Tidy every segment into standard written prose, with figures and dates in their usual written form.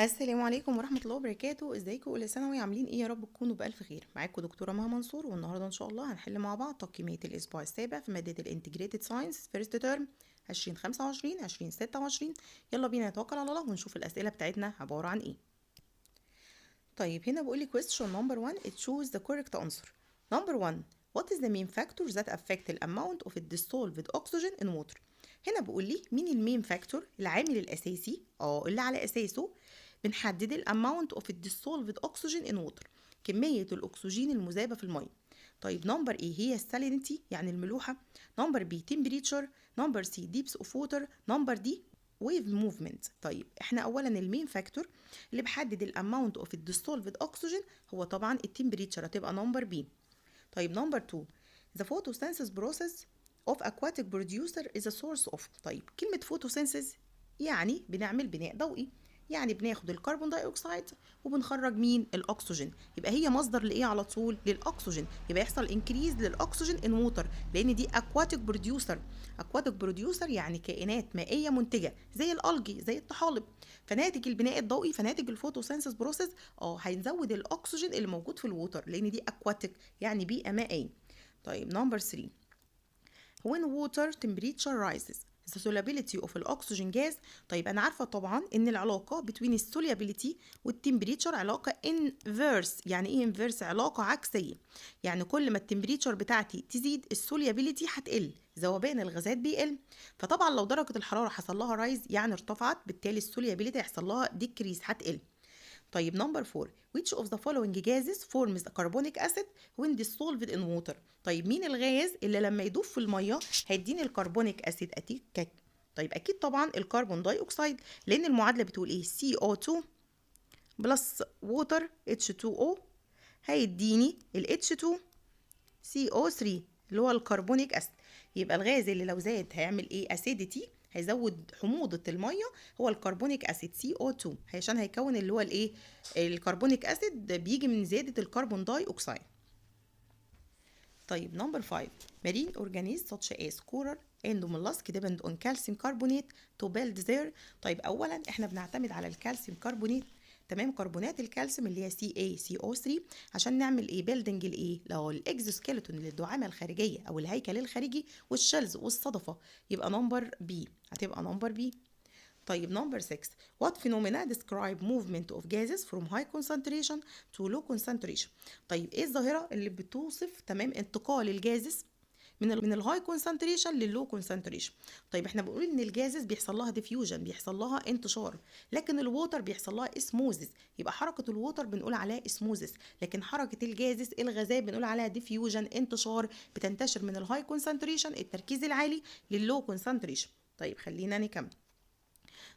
السلام عليكم ورحمة الله وبركاته. ازيكم اولى ثانوي؟ عاملين ايه؟ يا رب تكونوا بألف خير. معاكم دكتورة مها منصور، والنهاردة ان شاء الله هنحل مع بعض تقييمات الاسبوع السابع في مادة الانتجريتد ساينس فيرست ترم 2025 2026. يلا بينا نتوكل على الله ونشوف الأسئلة بتاعتنا عبارة عن ايه. طيب هنا بيقول لي question number 1 it choose the correct answer. number 1 what is the main factor that affect the amount of dissolved oxygen in water. هنا بيقول لي مين المين فاكتور، العامل الاساسي اللي على اساسه بنحدد الاماونت اوف dissolved oxygen in water، كميه الاكسجين المذابه في الميه. طيب نمبر ايه هي السالينيتي يعني الملوحه، نمبر بي temperature، نمبر سي ديبس اوف ووتر، نمبر دي ويف موفمنت. طيب احنا اولا المين فاكتور اللي بحدد الاماونت اوف الديسولفد اوكسجين هو طبعا التمبريتشر، هتبقى نمبر بي. طيب نمبر 2 the photosynthesis process of aquatic producer is a source of. طيب كلمة photosynthesis يعني بنعمل بناء ضوئي، يعني بناخد الكربون داي اوكسيد وبنخرج مين؟ الاكسجين. يبقى هي مصدر لايه على طول؟ للاكسجين. يبقى يحصل انكريز للاكسجين ان ووتر، لان دي اكواتيك بروديوسر. اكواتيك بروديوسر يعني كائنات مائيه منتجه زي الالجي زي الطحالب. فناتج البناء الضوئي، فناتج الفوتوسينثيس بروسيس هيزود الاكسجين اللي موجود في الووتر، لان دي اكواتيك يعني بيئه مائيه. طيب نمبر 3 when water temperature rises the solubility of oxygen gas. طيب انا عارفه طبعا ان العلاقه between السوليابيليتي والتمبريتشر علاقه inverse. يعني ايه inverse؟ علاقه عكسيه، يعني كل ما التمبريتشر بتاعتي تزيد السوليابيليتي هتقل، ذوبان الغازات بيقل. فطبعا لو درجه الحراره حصل لها رايز يعني ارتفعت، بالتالي السوليابيليتي هيحصل لها ديكريز هتقل. طيب نمبر 4 which of the following gases forms the carbonic acid when dissolved in water. طيب مين الغاز اللي لما يدوب في الميه هيديني الكربونيك اسيد؟ طيب اكيد طبعا الكربون داي اوكسيد، لان المعادله بتقول ايه؟ CO2 بلس ووتر H2O هيديني ال H2CO3 اللي هو الكربونيك اسيد. يبقى الغاز اللي لو زاد هيعمل ايه؟ اسيديتي، هيزود حموضة المية، هو الكربونيك اسيد CO2 عشان هيكون اللي هو الايه؟ الكربونيك اسيد بيجي من زيادة الكربون داي اوكسيد. طيب نمبر 5 marine organisms such as coral and mollusk depend on calcium carbonate to build their. طيب اولا احنا بنعتمد على الكالسيوم كربونات، تمام، كربونات الكالسيوم اللي هي CaCO3 عشان نعمل ايه؟ بيلدنج الايه؟ لو الاكزوسكيلتون للدعامه الخارجيه او الهيكل الخارجي والشلز والصدفه. يبقى نمبر بي، هتبقى نمبر بي. طيب نمبر 6 what phenomena describe movement of gases from high concentration to low concentration. طيب ايه الظاهره اللي بتوصف تمام انتقال الجازز من الهاي كونسنتريشن لللو كونسنتريشن؟ طيب احنا بنقول ان الجازز بيحصل لها ديفيوجن، بيحصل لها انتشار، لكن الووتر بيحصل لها اسموزس. يبقى حركه الووتر بنقول عليها اسموزس، لكن حركه الجازز الغازات بنقول عليها ديفيوجن، انتشار، بتنتشر من الهاي كونسنتريشن التركيز العالي لللو كونسنتريشن. طيب خلينا نكمل.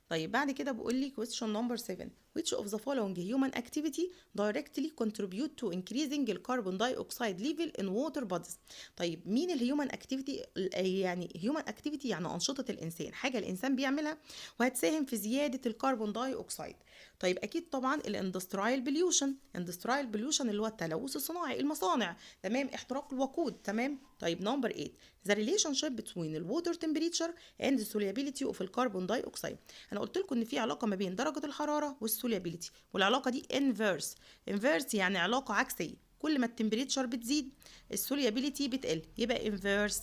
طيب بعد كده بقول لي question number 7 which of the following human activity directly contribute to increasing the carbon dioxide level in water bodies. طيب مين الهيومن اكتيفيتي؟ يعني هيومن اكتيفيتي يعني انشطه الانسان، حاجه الانسان بيعملها وهتساهم في زياده الكربون داي اوكسيد. طيب اكيد طبعا الاندسترايل بوليوشن، اندسترايل بوليوشن اللي هو التلوث الصناعي، المصانع، تمام، احتراق الوقود، تمام. طيب نمبر 8 the relationship between the water temperature and the solubility of الكربون داي اوكسيد. انا قلت لكم ان في علاقه ما بين درجه الحراره والسوليابيليتي، والعلاقه دي انفيرس. انفيرس يعني علاقه عكسيه، كل ما التمبريتشر بتزيد السوليابيليتي بتقل، يبقى انفيرس.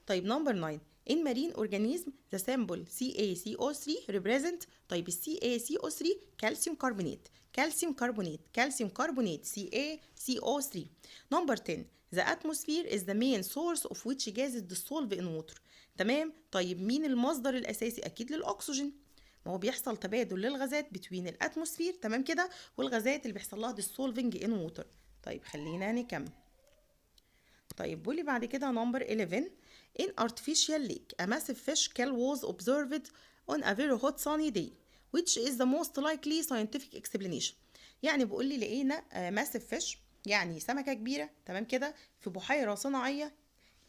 طيب نمبر 9 in marine organism the symbol CaCO3 represent. طيب ال CaCO3 كالسيوم كربونات، كالسيوم كربونات، كالسيوم كربونات CaCO3. نمبر 10 the atmosphere is the main source of which gases dissolve in water. تمام. طيب مين المصدر الاساسي؟ اكيد للاكسجين، ما هو بيحصل تبادل للغازات between الاتموسفير، تمام كده، والغازات اللي بيحصل لها dissolving in water. طيب خلينا نكمل. طيب بولي بعد كده نمبر 11 in artificial lake a massive fish kill was observed on a very hot sunny day which is the most likely scientific explanation. يعني بيقول لي لقينا massive fish يعني سمكة كبيرة، تمام كده، في بحيرة صناعية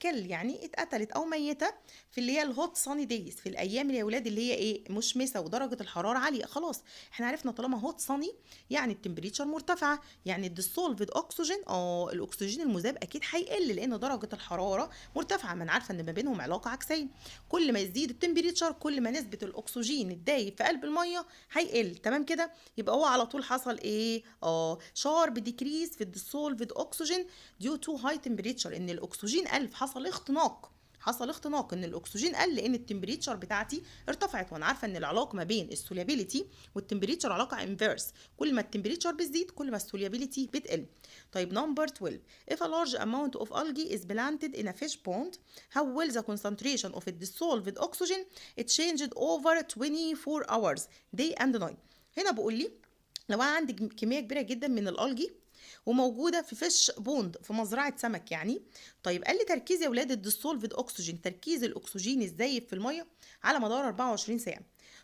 كل يعني اتقتلت او ميته في اللي هي الهوت ساني دايز، في الايام اللي يا ولاد اللي هي ايه مشمسه ودرجه الحراره عاليه. خلاص احنا عرفنا طالما هوت ساني يعني التمبريتشر مرتفعه، يعني الديسولفد اكسجين الاكسجين المذاب اكيد هيقل لان درجه الحراره مرتفعه. ما انا عارفه ان ما بينهم علاقه عكسيه، كل ما يزيد التمبريتشر كل ما نسبه الاكسجين الدايب في قلب الميه هيقل. تمام كده؟ يبقى هو على طول حصل ايه شارب ديكريز في الديسولفد اكسجين ديو تو هاي تمبريتشر، ان الاكسجين قل، حصل اختناق ان الاكسجين قل لان التمبريتشر بتاعتي ارتفعت. وانا عارفه ان العلاقه ما بين السوليابيليتي والتمبريتشر علاقه انفيرس، كل ما التمبريتشر بتزيد كل ما السوليابيليتي بتقل. طيب نمبر 12، if a large amount of algae is planted in a fish pond how will the concentration of the dissolved oxygen it changed over 24 hours day and night. هنا بقول لي لو انا عندي كميه كبيره جدا من الالجي وموجوده في فيش بوند في مزرعه سمك يعني. طيب قال لي تركيز يا ولاد الديسولفد اكسجين، تركيز الاكسجين الزايد في الميه على مدار 24 ساعه.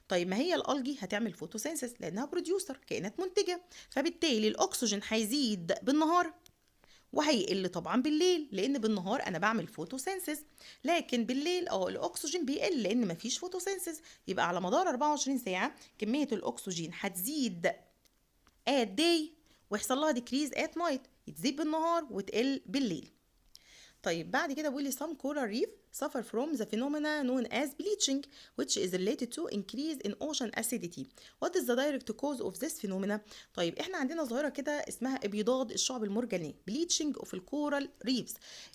طيب ما هي الالجي هتعمل فوتوسينثيس لانها بروديوسر، كائنات منتجه، فبالتالي الاكسجين هيزيد بالنهار وهيقل طبعا بالليل، لان بالنهار انا بعمل فوتوسينثيس، لكن بالليل الاكسجين بيقل لان مفيش فوتوسينثيس. يبقى على مدار 24 ساعه كميه الاكسجين هتزيد at day ويحصل لها decrease at night، تزيد بالنهار وتقل بالليل. طيب بعد كده بيقول لي some coral reef suffer from the phenomena known as bleaching which is related to increase in ocean acidity. What is the direct cause of this phenomena؟ طيب احنا عندنا ظاهرة كده اسمها ابيضاد الشعب المرجانية bleaching of الكورال reefs.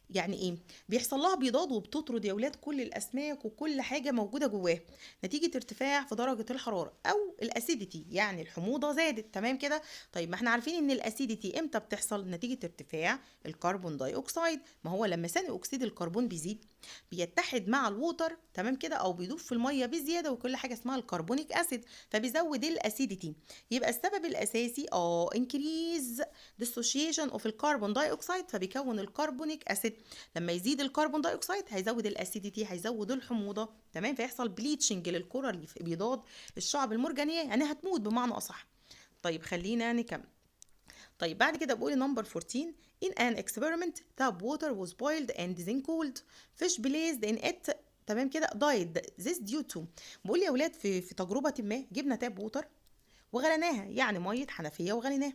يعني ايه؟ بيحصل لها بيضاد وبتطرد يا ولاد كل الاسماك وكل حاجة موجودة جواها نتيجة ارتفاع في درجة الحرارة او الاسيديتي، يعني الحموضة زادت. تمام كده؟ طيب ما احنا عارفين ان الاسيديتي امتى بتحصل؟ نتيجة ارتفاع الكربون داي اوكسيد. ما هو لما ثاني اكسيد الكربون بيزيد بيتحد مع الووتر، تمام كده، او بيدوب في الميه بزياده وكل حاجه اسمها الكربونيك اسيد، فبيزود الاسيديتي. يبقى السبب الاساسي انكريز ديسوشيشن اوف الكربون داي اوكسيد، فبيكون الكربونيك اسيد. لما يزيد الكربون داي اوكسيد هيزود الاسيديتي، هيزود الحموضه. تمام؟ فيحصل بليتشنج للكورال ريف، ابيضاد الشعب المرجانيه، يعني هتموت بمعنى اصح. طيب خلينا نكمل. طيب بعد كده بقول نمبر 14 in an experiment tap water was boiled and then cooled fish placed in it. تمام كده died this due to. بقول يا ولاد في تجربة ما جبنا تاب ووتر وغليناها، يعني مية حنفية وغليناها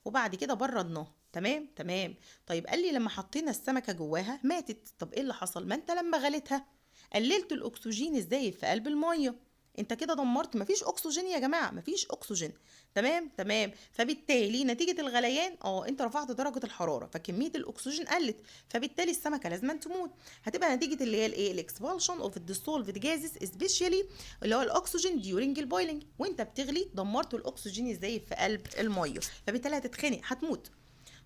وبعد كده بردناها. تمام. طيب قال لي لما حطينا السمكة جواها ماتت. طب ايه اللي حصل؟ ما انت لما غليتها قللت الاكسجين الزايد في قلب المية، انت كده دمرت، مفيش اكسجين يا جماعه، مفيش اكسجين. تمام. فبالتالي نتيجه الغليان انت رفعت درجه الحراره فكميه الاكسجين قلت، فبالتالي السمكه لازم تموت. هتبقى نتيجه اللي هي الايه الاكسبالشن اوف الديسولفد جازز سبيشالي اللي هو الاكسجين ديورنج البويلنج، وانت بتغلي دمرت الاكسجين الزايد في قلب الميه، فبالتالي هتتخنق هتموت.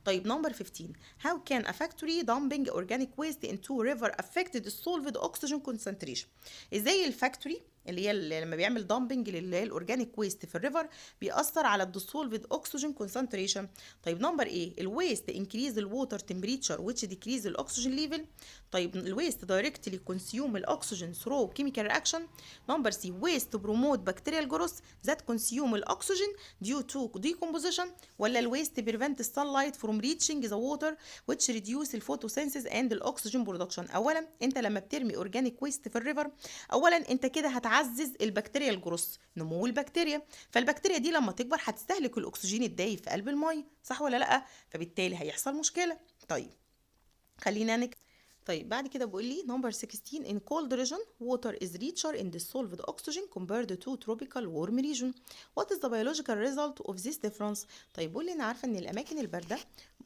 طيب نمبر 15 how can a factory dumping organic waste into river affect the dissolved oxygen concentration. ازاي الفاكتوري اللي هي لما بيعمل دامبنج اللي هي الاورجانيك ويست في الريفر بيأثر على الديسولفد اوكسجين كونسنتريشن. طيب نمبر ايه؟ الويست انكريز الووتر تمبريتشر which decrease الاكسجين ليفل. طيب الويست دايركتلي كونسيوم الاكسجين ثرو كيميكال رياكشن. نمبر سي ويست بروموت بكتيريال جروث ذات كونسيوم الاكسجين ديو تو decomposition. ولا الويست بريفنت sunlight from reaching the water which reduce الفوتوسينثيز and الاكسجين برودكشن. اولا انت لما بترمي اورجانيك ويست في الريفر اولا انت كده هتعزز البكتيريا الجروث، نمو البكتيريا، فالبكتيريا دي لما تكبر هتستهلك الاكسجين الدايب في قلب الميه، صح ولا لا؟ فبالتالي هيحصل مشكله. طيب خلينا طيب بعد كده بيقول لي number 16 in cold region water is richer in dissolved oxygen compared to tropical warm region. What is the biological result of this difference؟ طيب بيقول لي انا عارفه ان الاماكن البارده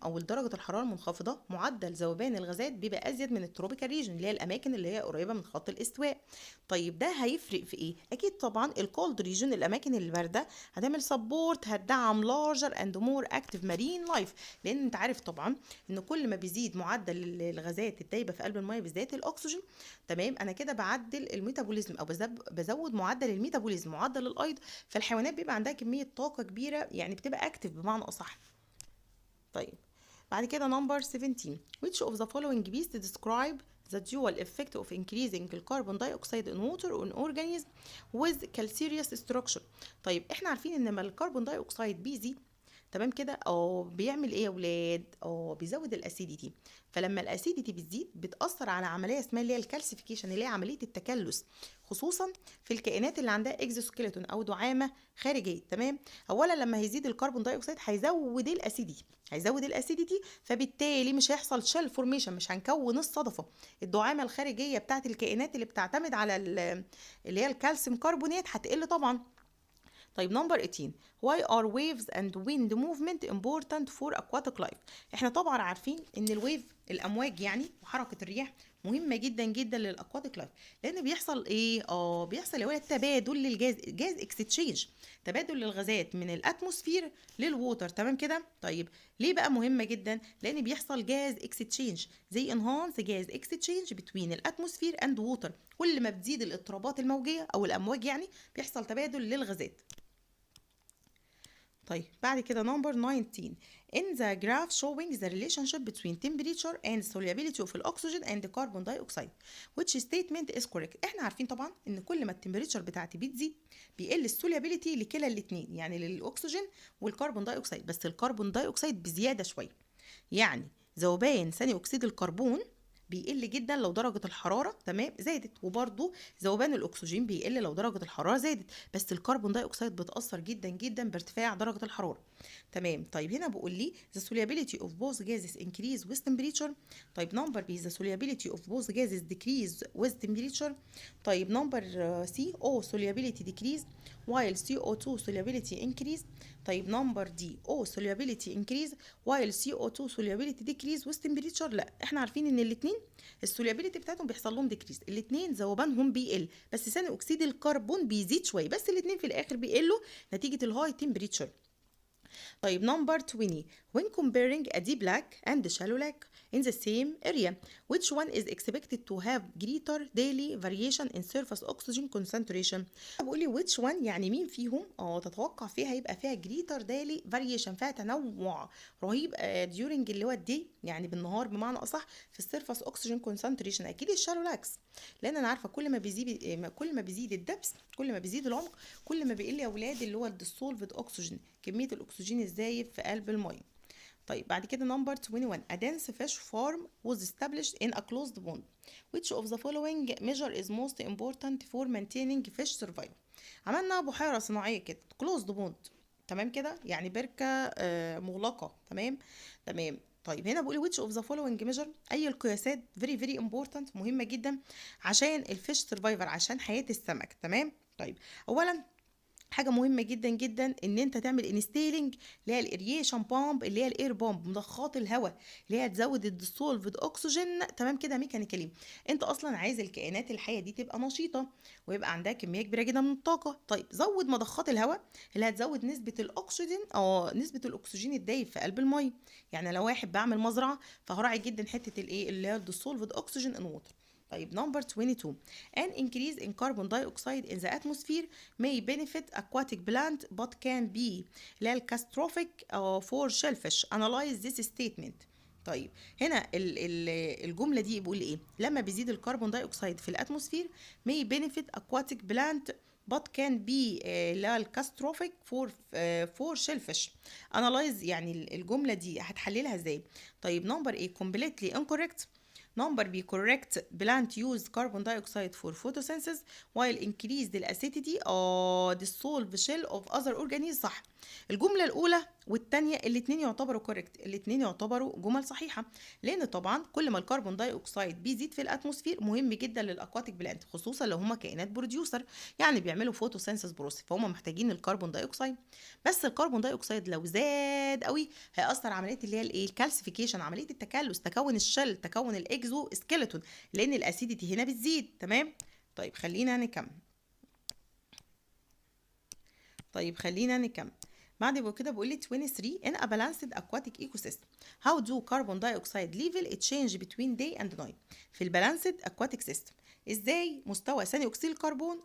او درجه الحراره المنخفضه معدل ذوبان الغازات بيبقى ازيد من التروبيكال ريجن اللي هي الاماكن اللي هي قريبه من خط الاستواء. طيب ده هيفرق في ايه؟ اكيد طبعا الكولد ريجن الاماكن البارده هتعمل سبورت، هتدعم larger and more active marine life، لان انت عارف طبعا ان كل ما بيزيد معدل الغازات الدايبه في قلب الميه بالذات الاكسجين، تمام، انا كده بعدل الميتابوليزم او بزود معدل الميتابوليزم، معدل الايض، فالحيوانات بيبقى عندها كميه طاقه كبيره، يعني بتبقى اكتف بمعنى اصح. طيب بعد كده number 17 which of the following best describe the dual effect of increasing the carbon dioxide in water on organism with calcareous structure. طيب احنا عارفين ان لما الكربون داي اوكسيد بيزيد تمام كده. بيعمل ايه يا ولاد؟ بيزود الاسيديتي. فلما الاسيديتي بتزيد بتاثر على عمليه اسمها اللي هي الكالسيفيكيشن، اللي هي عمليه التكلس، خصوصا في الكائنات اللي عندها اكزوسكيلتون او دعامه خارجيه. تمام. اولا لما هيزيد الكربون دايوكسيد هيزود الاسيديتي، فبالتالي مش هيحصل شيل فورميشن، مش هنكون الصدفه الدعامه الخارجيه بتاعت الكائنات اللي بتعتمد على اللي هي الكالسيوم كربونات هتقل طبعا. طيب نمبر 18. why are waves and wind movement important for aquatic life؟ احنا طبعا عارفين ان الويف، الامواج يعني، وحركه الرياح مهمه جدا جدا للاكواتيك لايف، لان بيحصل ايه؟ بيحصل هو التبادل للجاز، جاز اكستشينج، تبادل للغازات من الاتموسفير للووتر. تمام كده. طيب ليه بقى مهمه جدا؟ لان بيحصل جاز اكستشينج، زي انهانس جاز اكستشينج بين الاتموسفير اند ووتر. كل ما بتزيد الاضطرابات الموجيه او الامواج يعني بيحصل تبادل للغازات. طيب بعد كده number 19. in the graph showing the relationship between temperature and solubility of oxygen and carbon dioxide which statement is correct؟ احنا عارفين طبعا ان كل ما التمبريتشر بتاعتي بتزيد بيقل السوليابيليتي لكلا الاثنين، يعني للاكسجين والكربون دايوكسيد، بس الكربون دايوكسيد بزياده شويه. يعني ذوبان ثاني اكسيد الكربون بيقل جدا لو درجة الحرارة تمام زادت، وبرضو ذوبان الأكسجين بيقل لو درجة الحرارة زادت، بس الكربون داي أكسيد بتأثر جدا جدا بارتفاع درجة الحرارة. تمام. طيب هنا بقول لي the solubility of both gases increase with temperature. طيب نمبر بي the solubility of both gases decrease with temperature. طيب نمبر سي O solubility decrease while CO2 solubility increase. طيب نمبر دي O solubility increase while CO2 solubility decrease with temperature. لا، احنا عارفين ان الاثنين السوليابيليتي بتاعتهم بيحصل لهم ديكريز، الاثنين ذوبانهم بيقل، بس ثاني اكسيد الكربون بيزيد شويه، بس الاثنين في الاخر بيقلوا نتيجه الهاي تمبريتشر. طيب number 20. when comparing a deep lake and a shallow lake in the same area which one is expected to have greater daily variation in surface oxygen concentration؟ بقول لي which one يعني مين فيهم تتوقع فيها يبقى فيها greater daily variation، فيها تنوع رهيب during اللي هو الدي يعني بالنهار بمعنى اصح في السيرفاس اوكسجين كونسنتريشن. اكيد الشالو لاكس، لان انا عارفه كل ما بيزيد الدبس، كل ما بيزيد العمق، كل ما بيقل يا اولاد اللي هو الديسولفد اوكسجين، كميه الاكسجين الزايد في قلب الميه. طيب بعد كده number 21. a dense fish farm was established in a closed pond which of the following measure is most important for maintaining fish survival؟ عملنا بحيره صناعيه كده closed pond، تمام كده، يعني بركه مغلقه. تمام. طيب هنا بقول which of the following measure، اي القياسات very important مهمه جدا عشان الفيش سرفايفر، عشان حياه السمك. تمام. طيب اولا حاجه مهمه جدا جدا ان انت تعمل انستيلنج اللي هي الاريشن بامب، اللي هي الاير بامب، مضخات الهواء اللي هي تزود الديسولفد اوكسجين. تمام كده ميكانيكالي. انت اصلا عايز الكائنات الحيه دي تبقى نشيطه ويبقى عندها كميه كبيره جدا من الطاقه. طيب زود مضخات الهواء اللي هتزود نسبه الاكسجين نسبه الاكسجين الدايب في قلب الميه. يعني لو واحد بعمل مزرعه فهراعي جدا حته الايه اللي هي الديسولفد اوكسجين ان ووتر. طيب number 22. an increase in carbon dioxide in the atmosphere may benefit aquatic plant but can be catastrophic for shellfish. Analyze this statement. طيب هنا الجملة دي بيقول ايه؟ لما بيزيد الكربون داي اكسيد في الاتموسفير may benefit aquatic plant but can be catastrophic for shellfish. analyze يعني الجملة دي هتحللها ازاي؟ طيب number A completely incorrect. Number B correct. plant use carbon dioxide for photosynthesis while increase the acidity or dissolve shell of other organisms. صح. الجملة الأولى والتانية الاتنين يعتبروا correct، الاتنين يعتبروا جمل صحيحة، لأن طبعا كل ما الكربون داي أكسيد بيزيد في الأتموسفير مهم جدا للأكواتيك بلانت، خصوصا لو هما كائنات بروديوسر يعني بيعملوا فوتوسينثيز بروسيس، فهم محتاجين الكربون داي أكسيد. بس الكربون داي أكسيد لو زاد قوي هيأثر عملية اللي هي الايه الكالسيفيكيشن، عملية التكلس، تكون الشل، تكون الاكزو سكيلتون، لأن الأسيديتي هنا بتزيد. تمام. طيب خلينا نكمل. بعد كده بقول لي 23. in a balanced aquatic ecosystem how do carbon dioxide level change between day and night؟ في البالانسد aquatic system ازاي مستوى ثاني اكسيد الكربون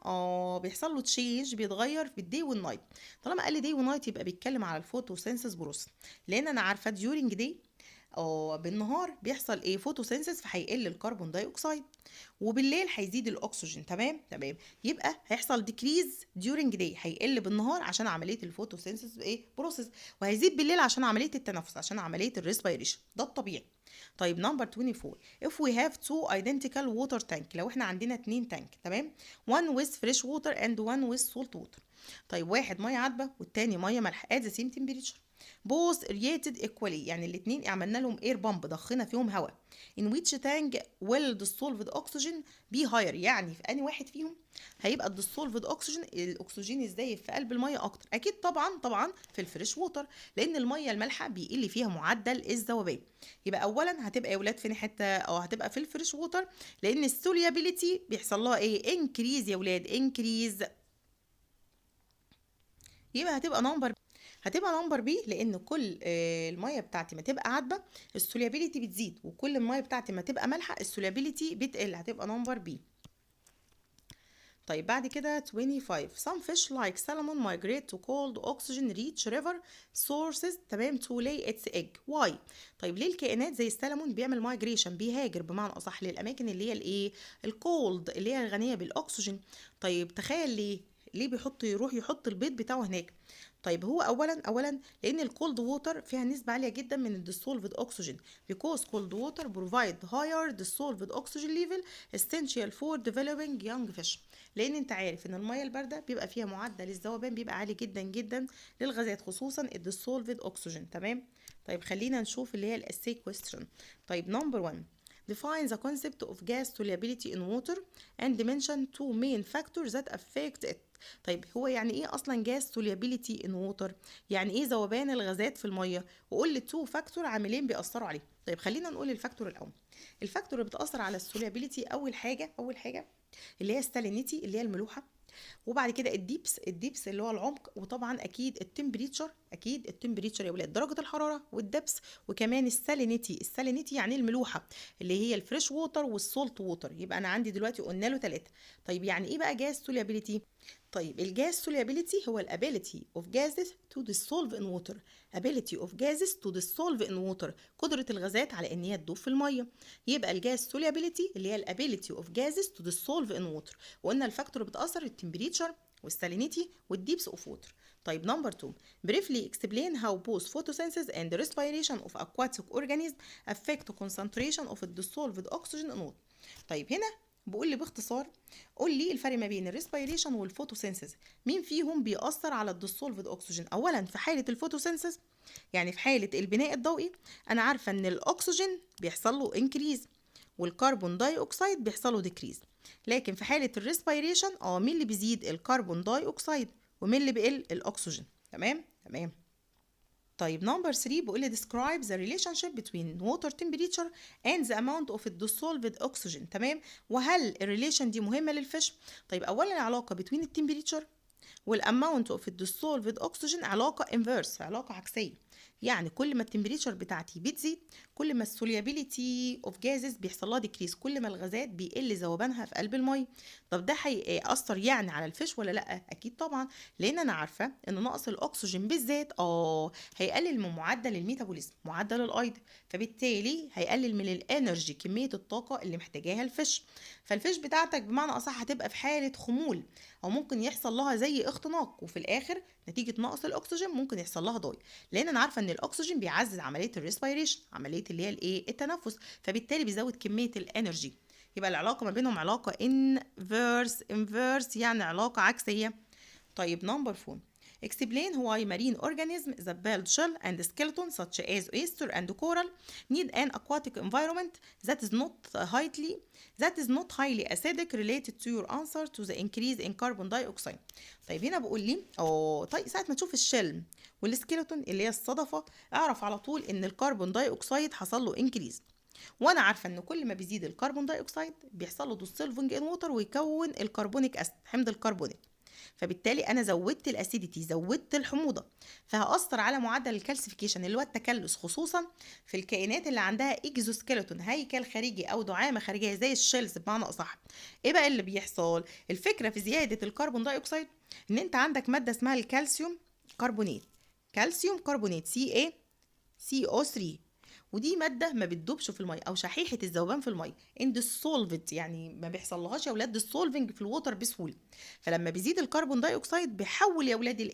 بيحصل له تشينج، بيتغير في الدي والنايت. طالما قال لي دي ونايت يبقى بيتكلم على الفوتوسينثيز بروسيس، لان انا عارفه during day بالنهار بيحصل ايه؟ فوتوسينثيز، فهيقل الكربون داي اوكسيد، وبالليل هيزيد الاكسجين. تمام تمام. يبقى هيحصل ديكريز during day، هيقل بالنهار عشان عمليه الفوتوسينثيز ايه بروسيس، وهيزيد بالليل عشان عمليه التنفس، عشان عمليه الريسبيريشن. ده الطبيعي. طيب نمبر 24، if we have two identical water tank، لو احنا عندنا 2 تانك، تمام، one with fresh water and one with salt water. طيب واحد ميه عذبه والتاني ميه مالحه at the same temperature، both aerated equally، يعني الاتنين عملنا لهم air pump، ضخنا فيهم هواء. in which tank will dissolved oxygen be higher، يعني في انهي واحد فيهم هيبقى الديسولفد اوكسجين، الاكسجين ازاي في قلب الميه اكتر؟ اكيد طبعا طبعا في الفريش ووتر، لان الميه المالحه بيقل فيها معدل الذوبان. يبقى اولا هتبقى يا ولاد فين حته؟ هتبقى في الفريش ووتر، لان السوليابيليتي بيحصل لها ايه؟ انكريز يا ولاد، انكريز. يبقى هتبقى نمبر بي، لان كل الميه بتاعتي ما تبقى عذبه السوليابيليتي بتزيد، وكل الميه بتاعتي ما تبقى مالحه السوليابيليتي بتقل، هتبقى نمبر بي. طيب بعد كده 25، some fish like salmon migrate to cold oxygen rich river sources، تمام، to lay its egg. why؟ طيب ليه الكائنات زي السلمون بيعمل مايجريشن، بيهاجر بمعنى اصح للاماكن اللي هي الايه؟ الكولد، اللي هي الغنيه بالاكسجين. طيب تخيل ليه يروح يحط البيض بتاعه هناك؟ طيب هو اولا لان الكولد ووتر فيها نسبه عاليه جدا من الديسولفد اوكسجين، because cold water provide higher dissolved oxygen level essential for developing young fish. لان انت عارف ان الميه البارده بيبقى فيها معدل الذوبان بيبقى عالي جدا جدا للغازات، خصوصا الديسولفد اوكسجين. تمام. طيب خلينا نشوف اللي هي الاسي كويستشن. طيب نمبر 1، define the concept of gas solubility in water and mention two main factors that affect it. طيب هو يعني ايه اصلا gas solubility in water؟ يعني ايه ذوبان الغازات في الميه؟ وقول لي تو فاكتور عاملين بيأثروا عليه. طيب خلينا نقول الفاكتور الاول. الفاكتور اللي بتأثر على السوليابيليتي اول حاجه اللي هي السالينيتي، اللي هي الملوحه، وبعد كده الديبس اللي هو العمق، وطبعا اكيد التمبريتشر يا ولاد درجه الحراره، والدبس، وكمان السالينيتي يعني الملوحه، اللي هي الفريش ووتر والسولت ووتر. يبقى انا عندي دلوقتي قلنا له 3. طيب يعني ايه بقى جاز سوليابيليتي؟ طيب الجاز سوليابيليتي هو الابيليتي اوف gases to dissolve in water. ability of gases to dissolve in water، قدرة الغازات على ان هي تدوب في المية. يبقى الجاز سوليابيليتي اللي هي الابيليتي اوف gases to dissolve in water، وقلنا الفاكتور اللي بتأثر التمبريتشر والسالينيتي والديبس اوف ووتر. طيب نمبر 2، briefly explain how both photosynthesis and respiration of aquatic organisms affect concentration of dissolved oxygen in water. طيب هنا بقول لي باختصار، قول لي الفرق ما بين الريسبيريشن والفوتوسينثيز، مين فيهم بيأثر على الديسولفد اوكسجين؟ اولا في حاله الفوتوسينثيز، يعني في حاله البناء الضوئي، انا عارفه ان الاكسجين بيحصل له انكريز والكربون داي اوكسيد بيحصل له ديكريز. لكن في حاله الريسبيريشن مين اللي بيزيد؟ الكربون داي اوكسيد، ومين اللي بيقل؟ الاكسجين. تمام تمام. طيب نمبر 3 بيقول لي describe the relationship between water temperature and the amount of dissolved oxygen. تمام. وهل الريليشن دي مهمة للفيش؟ طيب أولا العلاقة between التمبريتشر والاماونت اوف الديسولفد اوكسجين علاقه انفيرس، علاقه عكسيه. يعني كل ما التمبريتشر بتاعتي بتزيد كل ما السوليابيليتي اوف جازز بيحصل لها ديكريس، كل ما الغازات بيقل ذوبانها في قلب الميه. طب ده هيأثر يعني على الفيش ولا لا؟ اكيد طبعا، لان انا عارفه ان نقص الاكسجين بالذات هيقلل من معدل الميتابوليزم، معدل الايض، فبالتالي هيقلل من الانرجي، كميه الطاقه اللي محتاجاها الفيش. فالفيش بتاعتك بمعنى اصح هتبقى في حاله خمول، او ممكن يحصل لها زي اختناق، وفي الاخر نتيجه نقص الاكسجين ممكن يحصل لها ضوء، لان انا عارفه ان الاكسجين بيعزز عمليه الريسبيريشن، عمليه اللي هي الايه التنفس، فبالتالي بيزود كميه الانرجي. يبقى العلاقه ما بينهم علاقه انفيرس يعني علاقه عكسيه. طيب نمبر 4، explain why marine organisms that build shell and skeleton such as oyster and coral need an aquatic environment that is not highly acidic related to your answer to the increase in carbon dioxide. طيب هنا بقول لي طيب ساعة ما تشوف الشل والسكيلتون اللي هي الصدفة اعرف على طول ان الكربون داي اوكسيد حصل له انكريز، وانا عارفه ان كل ما بيزيد الكربون داي اوكسيد بيحصل له ديسولفنج ان ووتر ويكون الكربونيك اسيد، حمض الكربونيك، فبالتالي انا زودت الاسيديتي، زودت الحموضه، فهأثر على معدل الكالسيفيكيشن اللي هو التكلس، خصوصا في الكائنات اللي عندها اكزوسكيلتون، هيكل خارجي او دعامه خارجيه زي الشيلز بمعنى اصح. ايه بقى اللي بيحصل؟ الفكره في زياده الكربون داي اوكسيد ان انت عندك ماده اسمها الكالسيوم كربونات، كالسيوم كربونات CaCO3، ودي ماده ما بتدوبش في الميه او شحيحه الذوبان في الميه، اندسولفت، يعني ما بيحصلهاش يا اولاد ديسولفنج في الووتر بسهوله. فلما بيزيد الكربون داي اوكسيد بيحول يا اولاد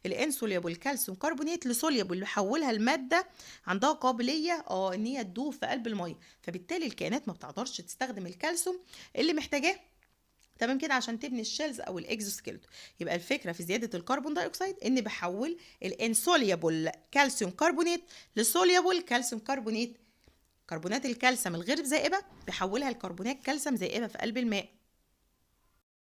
الانسوليبل كالسيوم كربونات لسوليبل، بيحولها لماده عندها قابليه ان هي تدوب في قلب الميه، فبالتالي الكائنات ما بتقدرش تستخدم الكالسيوم اللي محتاجاه تمام كده عشان تبني الشيلز او الاكزوسكيلتون. يبقى الفكره في زياده الكربون دايوكسيد ان بحول الانسوليبل كالسيوم كربونات لسوليبل كالسيوم كربونات. كربونات الكالسيوم الغير ذائبه بحولها لكربونات كالسيوم ذائبه في قلب الماء.